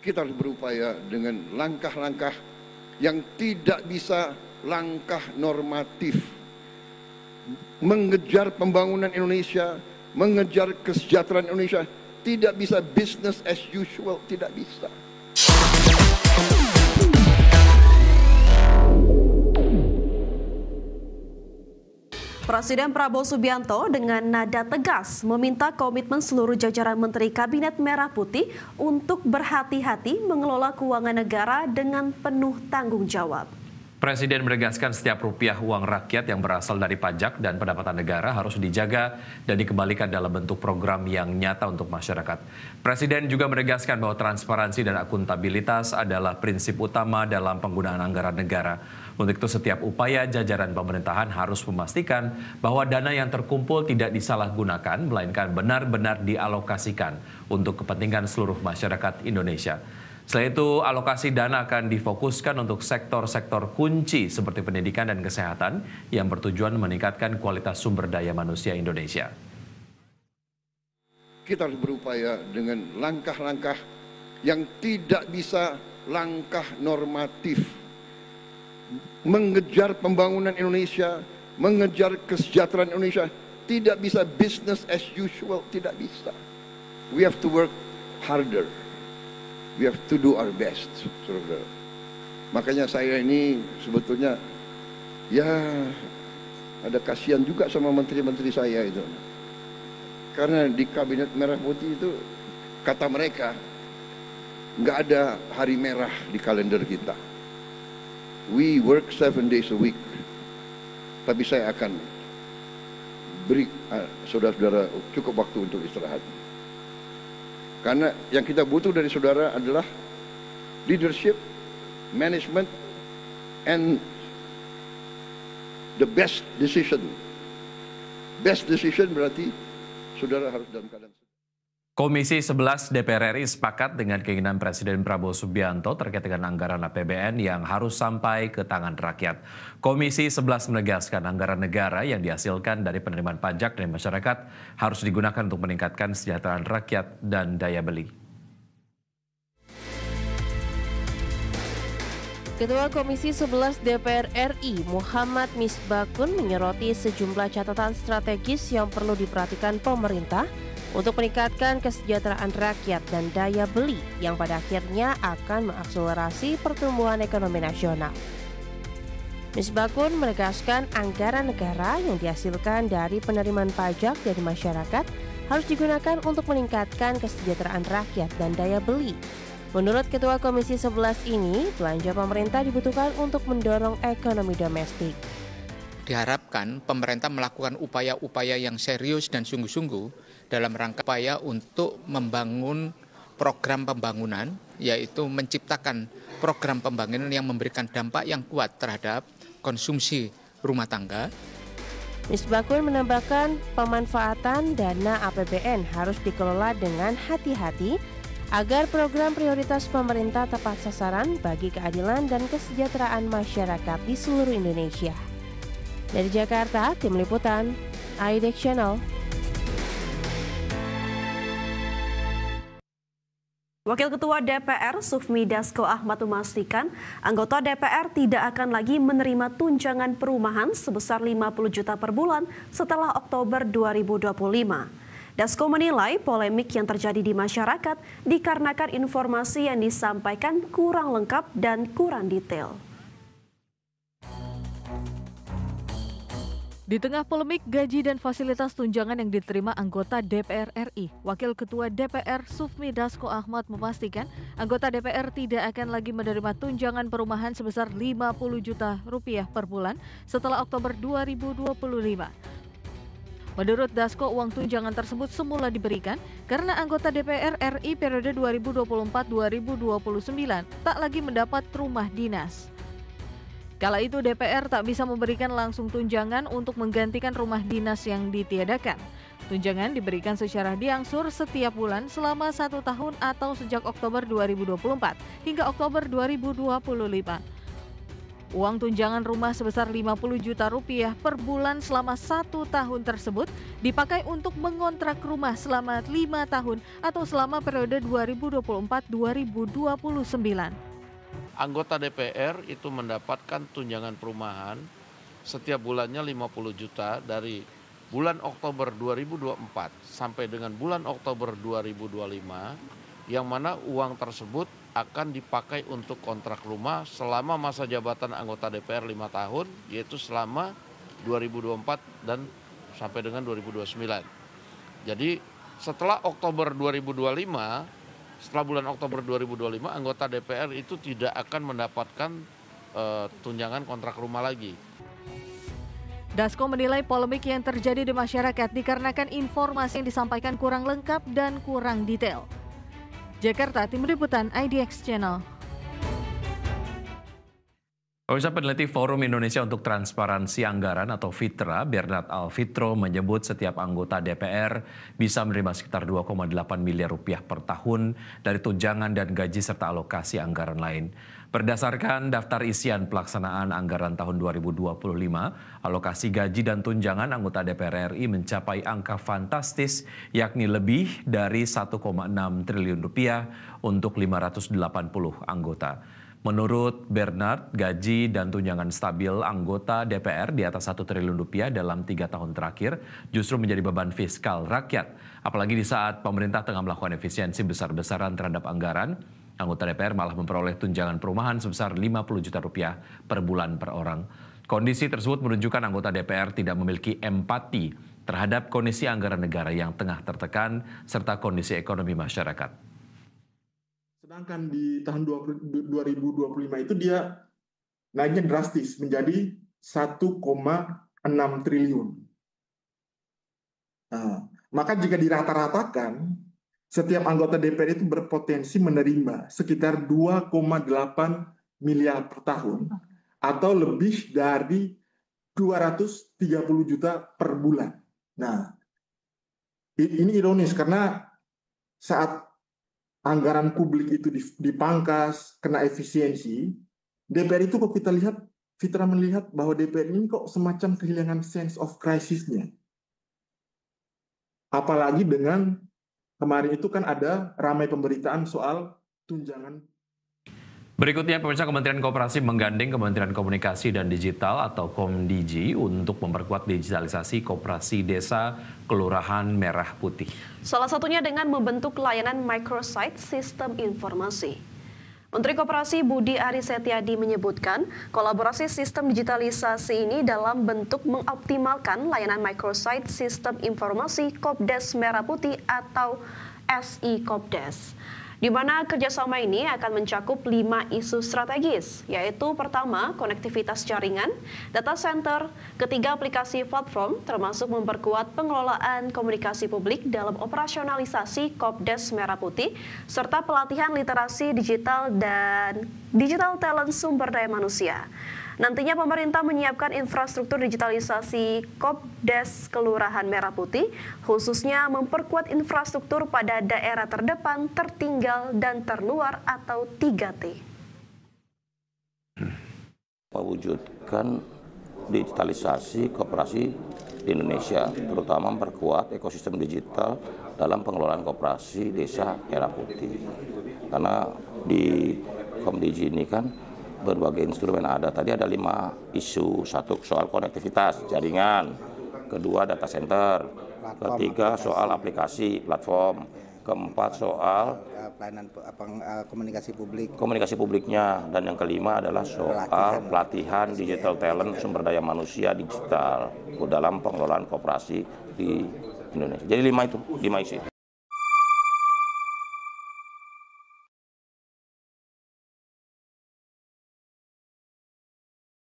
kita harus berupaya dengan langkah-langkah yang tidak bisa langkah normatif, mengejar pembangunan Indonesia, mengejar kesejahteraan Indonesia. Tidak bisa business as usual, tidak bisa. Presiden Prabowo Subianto dengan nada tegas meminta komitmen seluruh jajaran Menteri Kabinet Merah Putih untuk berhati-hati mengelola keuangan negara dengan penuh tanggung jawab. Presiden menegaskan setiap rupiah uang rakyat yang berasal dari pajak dan pendapatan negara harus dijaga dan dikembalikan dalam bentuk program yang nyata untuk masyarakat. Presiden juga menegaskan bahwa transparansi dan akuntabilitas adalah prinsip utama dalam penggunaan anggaran negara. Untuk itu setiap upaya jajaran pemerintahan harus memastikan bahwa dana yang terkumpul tidak disalahgunakan, melainkan benar-benar dialokasikan untuk kepentingan seluruh masyarakat Indonesia. Selain itu, alokasi dana akan difokuskan untuk sektor-sektor kunci seperti pendidikan dan kesehatan yang bertujuan meningkatkan kualitas sumber daya manusia Indonesia. Kita harus berupaya dengan langkah-langkah yang tidak bisa langkah normatif, mengejar pembangunan Indonesia, mengejar kesejahteraan Indonesia. Tidak bisa business as usual, tidak bisa. We have to work harder. We have to do our best, saudara. Makanya saya ini sebetulnya ya ada kasihan juga sama menteri-menteri saya itu. Karena di Kabinet Merah Putih itu kata mereka nggak ada hari merah di kalender kita. We work 7 days a week. Tapi saya akan beri saudara-saudara cukup waktu untuk istirahat. Karena yang kita butuh dari saudara adalah leadership, management, and the best decision. Best decision berarti saudara harus dalam keadaan. Komisi 11 DPR RI sepakat dengan keinginan Presiden Prabowo Subianto terkait dengan anggaran APBN yang harus sampai ke tangan rakyat. Komisi 11 menegaskan anggaran negara yang dihasilkan dari penerimaan pajak dari masyarakat harus digunakan untuk meningkatkan kesejahteraan rakyat dan daya beli. Ketua Komisi 11 DPR RI Muhammad Misbakun menyoroti sejumlah catatan strategis yang perlu diperhatikan pemerintah untuk meningkatkan kesejahteraan rakyat dan daya beli yang pada akhirnya akan mengakselerasi pertumbuhan ekonomi nasional. Misbakun menegaskan anggaran negara yang dihasilkan dari penerimaan pajak dari masyarakat harus digunakan untuk meningkatkan kesejahteraan rakyat dan daya beli. Menurut Ketua Komisi 11 ini, belanja pemerintah dibutuhkan untuk mendorong ekonomi domestik. Diharapkan pemerintah melakukan upaya-upaya yang serius dan sungguh-sungguh dalam rangka upaya untuk membangun program pembangunan, yaitu menciptakan program pembangunan yang memberikan dampak yang kuat terhadap konsumsi rumah tangga. Misbakun menambahkan pemanfaatan dana APBN harus dikelola dengan hati-hati agar program prioritas pemerintah tepat sasaran bagi keadilan dan kesejahteraan masyarakat di seluruh Indonesia. Dari Jakarta, Tim Liputan, IDX Channel. Wakil Ketua DPR Sufmi Dasko Ahmad memastikan anggota DPR tidak akan lagi menerima tunjangan perumahan sebesar 50 juta per bulan setelah Oktober 2025. Dasko menilai polemik yang terjadi di masyarakat dikarenakan informasi yang disampaikan kurang lengkap dan kurang detail. Di tengah polemik gaji dan fasilitas tunjangan yang diterima anggota DPR RI, Wakil Ketua DPR Sufmi Dasko Ahmad memastikan anggota DPR tidak akan lagi menerima tunjangan perumahan sebesar 50 juta rupiah per bulan setelah Oktober 2025. Menurut Dasko, uang tunjangan tersebut semula diberikan karena anggota DPR RI periode 2024-2029 tak lagi mendapat rumah dinas. Kala itu DPR tak bisa memberikan langsung tunjangan untuk menggantikan rumah dinas yang ditiadakan. Tunjangan diberikan secara diangsur setiap bulan selama 1 tahun atau sejak Oktober 2024 hingga Oktober 2025. Uang tunjangan rumah sebesar 50 juta rupiah per bulan selama 1 tahun tersebut dipakai untuk mengontrak rumah selama 5 tahun atau selama periode 2024-2029. Anggota DPR itu mendapatkan tunjangan perumahan setiap bulannya 50 juta dari bulan Oktober 2024 sampai dengan bulan Oktober 2025, yang mana uang tersebut akan dipakai untuk kontrak rumah selama masa jabatan anggota DPR 5 tahun, yaitu selama 2024 dan sampai dengan 2029. Jadi setelah Oktober 2025, setelah bulan Oktober 2025, anggota DPR itu tidak akan mendapatkan tunjangan kontrak rumah lagi. Dasko menilai polemik yang terjadi di masyarakat dikarenakan informasi yang disampaikan kurang lengkap dan kurang detail. Jakarta, Tim Liputan IDX Channel. Pemirsa, peneliti Forum Indonesia untuk Transparansi Anggaran atau FITRA, Bernard Alfitro, menyebut setiap anggota DPR bisa menerima sekitar 2,8 miliar rupiah per tahun dari tunjangan dan gaji serta alokasi anggaran lain. Berdasarkan daftar isian pelaksanaan anggaran tahun 2025, alokasi gaji dan tunjangan anggota DPR RI mencapai angka fantastis, yakni lebih dari 1,6 triliun rupiah untuk 580 anggota. Menurut Bernard, gaji dan tunjangan stabil anggota DPR di atas 1 triliun rupiah dalam 3 tahun terakhir justru menjadi beban fiskal rakyat. Apalagi di saat pemerintah tengah melakukan efisiensi besar-besaran terhadap anggaran, anggota DPR malah memperoleh tunjangan perumahan sebesar 50 juta rupiah per bulan per orang. Kondisi tersebut menunjukkan anggota DPR tidak memiliki empati terhadap kondisi anggaran negara yang tengah tertekan serta kondisi ekonomi masyarakat. Sedangkan di tahun 2025 itu dia naiknya drastis menjadi 1,6 triliun. Nah, maka jika dirata-ratakan, setiap anggota DPR itu berpotensi menerima sekitar 2,8 miliar per tahun atau lebih dari 230 juta per bulan. Nah, ini ironis karena saat anggaran publik itu dipangkas, kena efisiensi, DPR itu kok kita lihat, Fitra melihat bahwa DPR ini kok semacam kehilangan sense of crisis-nya. Apalagi dengan kemarin itu kan ada ramai pemberitaan soal tunjangan. Berikutnya, pemirsa, Kementerian Koperasi menggandeng Kementerian Komunikasi dan Digital atau Komdigi untuk memperkuat digitalisasi koperasi desa Kelurahan Merah Putih. Salah satunya dengan membentuk layanan microsite sistem informasi. Menteri Koperasi Budi Aris Setiadi menyebutkan kolaborasi sistem digitalisasi ini dalam bentuk mengoptimalkan layanan microsite sistem informasi Kopdes Merah Putih atau SI Kopdes, di mana kerjasama ini akan mencakup 5 isu strategis, yaitu pertama, konektivitas jaringan, data center, ketiga, aplikasi platform, termasuk memperkuat pengelolaan komunikasi publik dalam operasionalisasi Kopdes Merah Putih, serta pelatihan literasi digital dan digital talent sumber daya manusia. Nantinya pemerintah menyiapkan infrastruktur digitalisasi Kopdes Kelurahan Merah Putih, khususnya memperkuat infrastruktur pada daerah terdepan, tertinggal, dan terluar atau 3T. Mewujudkan digitalisasi koperasi di Indonesia, terutama memperkuat ekosistem digital dalam pengelolaan koperasi desa Merah Putih. Karena di Komdigi ini kan berbagai instrumen ada. Tadi ada 5 isu. Satu soal konektivitas jaringan, kedua data center, ketiga soal aplikasi platform, keempat soal pelayanan komunikasi publiknya, dan yang kelima adalah soal pelatihan digital talent sumber daya manusia digital dalam pengelolaan koperasi di Indonesia. Jadi 5 isu.